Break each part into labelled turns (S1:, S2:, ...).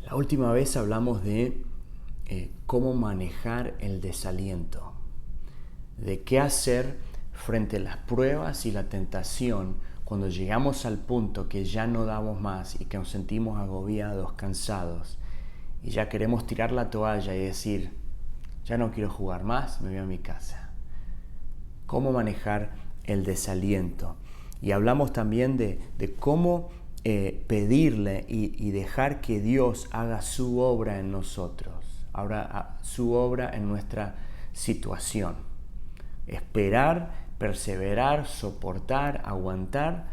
S1: La última vez hablamos de cómo manejar el desaliento, de qué hacer frente a las pruebas y la tentación cuando llegamos al punto que ya no damos más y que nos sentimos agobiados, cansados y ya queremos tirar la toalla y decir, ya no quiero jugar más, me voy a mi casa. Cómo manejar el desaliento. Y hablamos también de cómo pedirle y dejar que Dios haga su obra en nosotros, su obra en nuestra situación. Esperar, perseverar, soportar, aguantar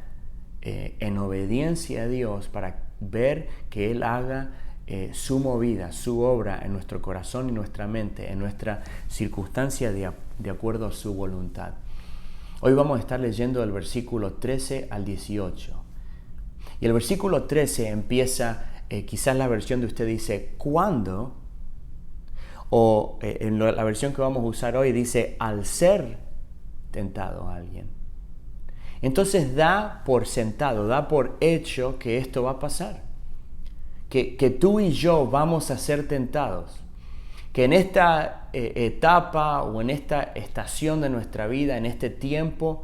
S1: en obediencia a Dios para ver que Él haga su movida, su obra en nuestro corazón y nuestra mente, en nuestra circunstancia de acuerdo a su voluntad. Hoy vamos a estar leyendo el versículo 13 al 18. Y el versículo 13 empieza, quizás la versión de usted dice, ¿cuándo? O en la versión que vamos a usar hoy dice, al ser tentado a alguien. Entonces da por sentado, da por hecho que esto va a pasar. Que tú y yo vamos a ser tentados. Que en esta etapa o en esta estación de nuestra vida, en este tiempo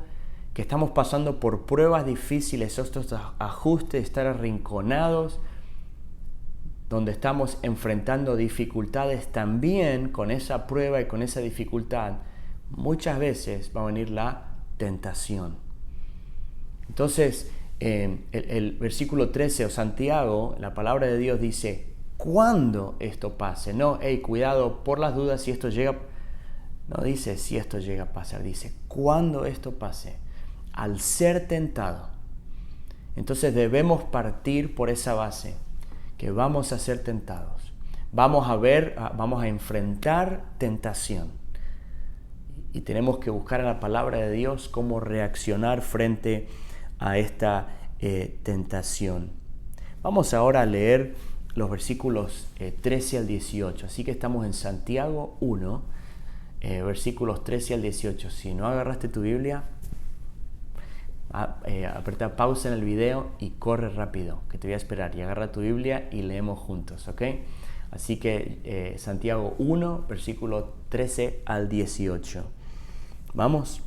S1: que estamos pasando por pruebas difíciles, estos ajustes, estar arrinconados, donde estamos enfrentando dificultades, también con esa prueba y con esa dificultad, muchas veces va a venir la tentación. Entonces, el versículo 13 o Santiago, la palabra de Dios dice, ¿cuándo esto pase? No, cuidado, por las dudas, si esto llega, no dice si esto llega a pasar, dice, ¿cuándo esto pase? Al ser tentado. Entonces debemos partir por esa base, que vamos a ser tentados. Vamos a enfrentar tentación. Y tenemos que buscar en la palabra de Dios cómo reaccionar frente a esta tentación. Vamos ahora a leer los versículos 13 al 18. Así que estamos en Santiago 1, versículos 13 al 18. Si no agarraste tu Biblia, aprieta pausa en el video y corre rápido, que te voy a esperar. Y agarra tu Biblia y leemos juntos, ¿ok? Así que Santiago 1, versículo 13 al 18. Vamos.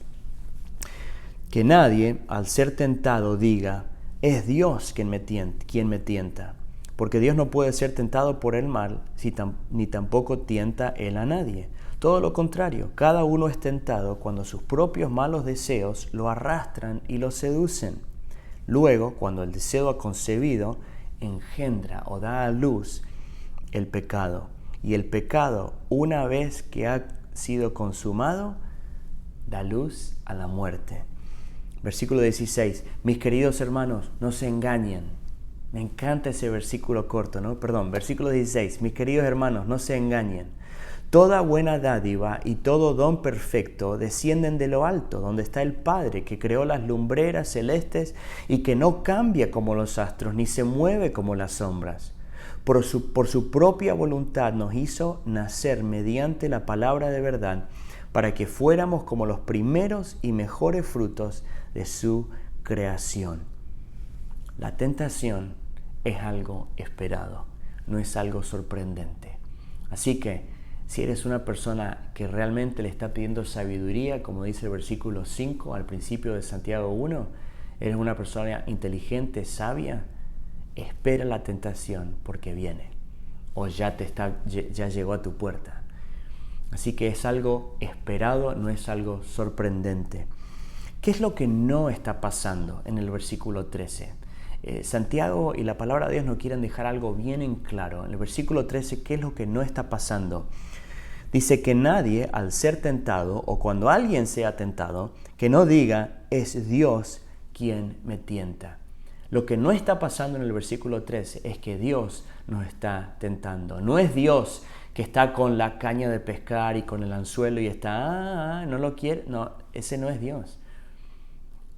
S1: Que nadie, al ser tentado, diga, es Dios quien me tienta. Porque Dios no puede ser tentado por el mal, ni tampoco tienta Él a nadie. Todo lo contrario, cada uno es tentado cuando sus propios malos deseos lo arrastran y lo seducen. Luego, cuando el deseo ha concebido, engendra o da a luz el pecado. Y el pecado, una vez que ha sido consumado, da luz a la muerte. Versículo 16. Mis queridos hermanos, no se engañen. Me encanta ese versículo corto, ¿no? Versículo 16. Mis queridos hermanos, no se engañen. Toda buena dádiva y todo don perfecto descienden de lo alto, donde está el Padre que creó las lumbreras celestes y que no cambia como los astros, ni se mueve como las sombras. Por su propia voluntad nos hizo nacer mediante la palabra de verdad, para que fuéramos como los primeros y mejores frutos de su creación. La tentación es algo esperado, no es algo sorprendente. Así que, si eres una persona que realmente le está pidiendo sabiduría, como dice el versículo 5 al principio de Santiago 1, eres una persona inteligente, sabia, espera la tentación porque viene o ya llegó a tu puerta. Así que es algo esperado, no es algo sorprendente. ¿Qué es lo que no está pasando en el versículo 13? Santiago y la palabra de Dios nos quieren dejar algo bien en claro. En el versículo 13, ¿qué es lo que no está pasando? Dice que nadie, al ser tentado, o cuando alguien sea tentado, que no diga, es Dios quien me tienta. Lo que no está pasando en el versículo 13 es que Dios nos está tentando. No es Dios que está con la caña de pescar y con el anzuelo y está, no lo quiere. No, ese no es Dios.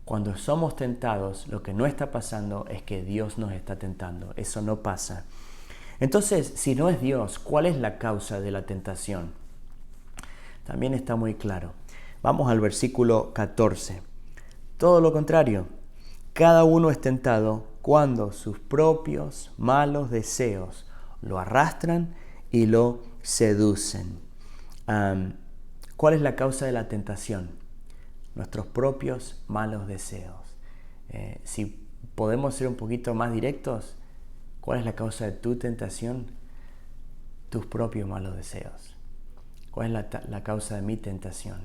S1: Cuando somos tentados, lo que no está pasando es que Dios nos está tentando. Eso no pasa. Entonces, si no es Dios, ¿cuál es la causa de la tentación? También está muy claro. Vamos al versículo 14. Todo lo contrario. Cada uno es tentado cuando sus propios malos deseos lo arrastran y lo seducen. ¿Cuál es la causa de la tentación? Nuestros propios malos deseos. Si podemos ser un poquito más directos, ¿cuál es la causa de tu tentación? Tus propios malos deseos. ¿Cuál es la causa de mi tentación?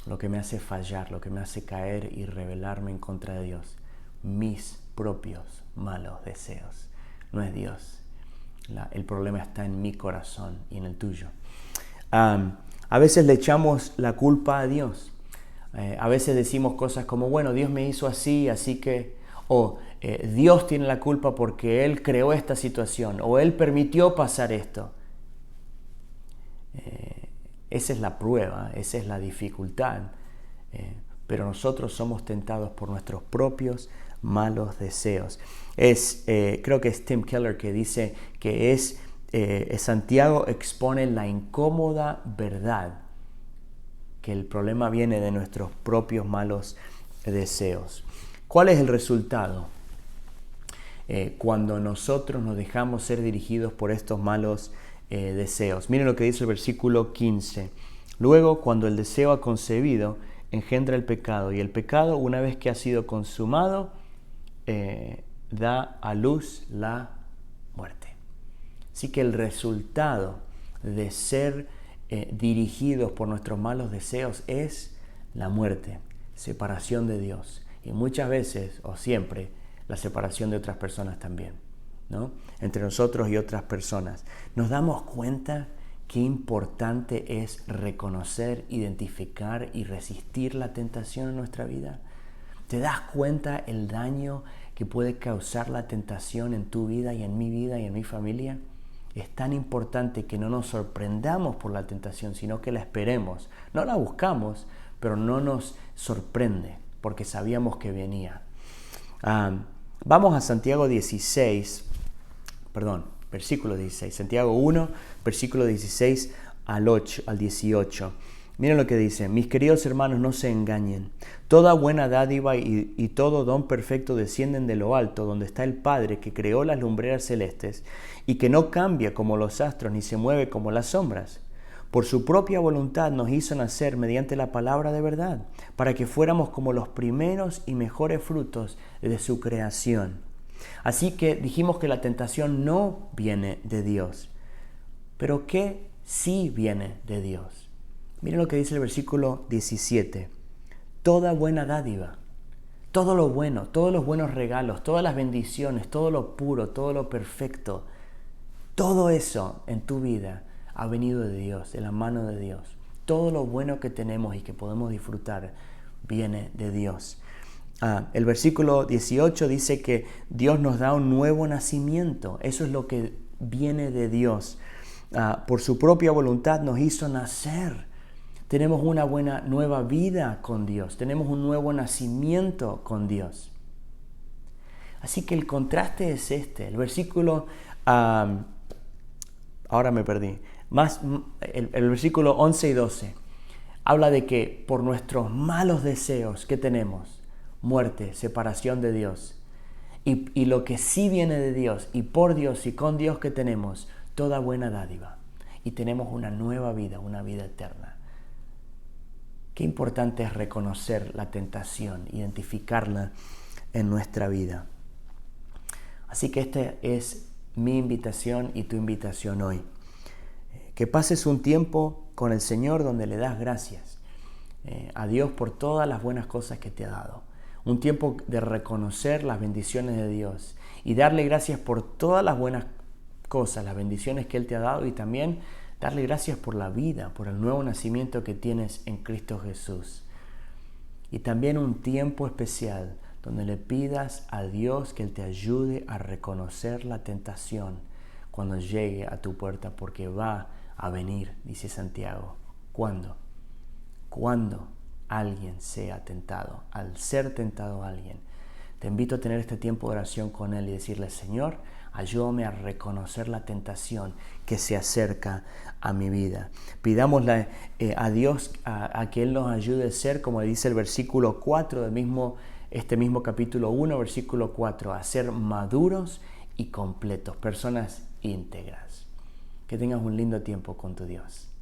S1: Lo que me hace fallar, lo que me hace caer y rebelarme en contra de Dios. Mis propios malos deseos. No es Dios. El problema está en mi corazón y en el tuyo. A veces le echamos la culpa a Dios. A veces decimos cosas como, bueno, Dios me hizo así, así que... O Dios tiene la culpa porque Él creó esta situación. O Él permitió pasar esto. Esa es la prueba, esa es la dificultad. Pero nosotros somos tentados por nuestros propios malos deseos. Creo que es Tim Keller que dice que Santiago expone la incómoda verdad que el problema viene de nuestros propios malos deseos. ¿Cuál es el resultado? Cuando nosotros nos dejamos ser dirigidos por estos malos deseos. Miren lo que dice el versículo 15. Luego, cuando el deseo ha concebido, engendra el pecado, y el pecado, una vez que ha sido consumado, da a luz la muerte. Así que el resultado de ser dirigidos por nuestros malos deseos es la muerte, separación de Dios, y muchas veces, o siempre, la separación de otras personas también, ¿no? Entre nosotros y otras personas. ¿Nos damos cuenta qué importante es reconocer, identificar y resistir la tentación en nuestra vida? ¿Te das cuenta el daño que puede causar la tentación en tu vida y en mi vida y en mi familia? Es tan importante que no nos sorprendamos por la tentación, sino que la esperemos. No la buscamos, pero no nos sorprende, porque sabíamos que venía. Vamos a Santiago 16, versículo 16. Santiago 1, versículo 16 al 18. Miren lo que dice: mis queridos hermanos, no se engañen. Toda buena dádiva y todo don perfecto descienden de lo alto, donde está el Padre que creó las lumbreras celestes y que no cambia como los astros ni se mueve como las sombras. Por su propia voluntad nos hizo nacer mediante la palabra de verdad, para que fuéramos como los primeros y mejores frutos de su creación. Así que dijimos que la tentación no viene de Dios, pero que sí viene de Dios. Miren lo que dice el versículo 17. Toda buena dádiva, todo lo bueno, todos los buenos regalos, todas las bendiciones, todo lo puro, todo lo perfecto, todo eso en tu vida ha venido de Dios, de la mano de Dios. Todo lo bueno que tenemos y que podemos disfrutar viene de Dios. El versículo 18 dice que Dios nos da un nuevo nacimiento. Eso es lo que viene de Dios. Por su propia voluntad nos hizo nacer. Tenemos una buena nueva vida con Dios. Tenemos un nuevo nacimiento con Dios. Así que el contraste es este. El versículo... ahora me perdí. El versículo 11 y 12 habla de que por nuestros malos deseos que tenemos, muerte, separación de Dios, y lo que sí viene de Dios y por Dios y con Dios que tenemos, toda buena dádiva, y tenemos una nueva vida, una vida eterna. Qué importante es reconocer la tentación, identificarla en nuestra vida. Así que esta es mi invitación y tu invitación hoy. Que pases un tiempo con el Señor donde le das gracias a Dios por todas las buenas cosas que te ha dado. Un tiempo de reconocer las bendiciones de Dios y darle gracias por todas las buenas cosas, las bendiciones que Él te ha dado, y también darle gracias por la vida, por el nuevo nacimiento que tienes en Cristo Jesús. Y también un tiempo especial donde le pidas a Dios que Él te ayude a reconocer la tentación cuando llegue a tu puerta, porque va a venir, dice Santiago. ¿Cuándo? Cuando alguien sea tentado, al ser tentado alguien. Te invito a tener este tiempo de oración con Él y decirle: Señor, ayúdame a reconocer la tentación que se acerca a mi vida. Pidámosle a Dios a que Él nos ayude a ser, como dice el versículo 4 del este mismo capítulo 1, versículo 4, a ser maduros y completos, personas íntegras. Que tengas un lindo tiempo con tu Dios.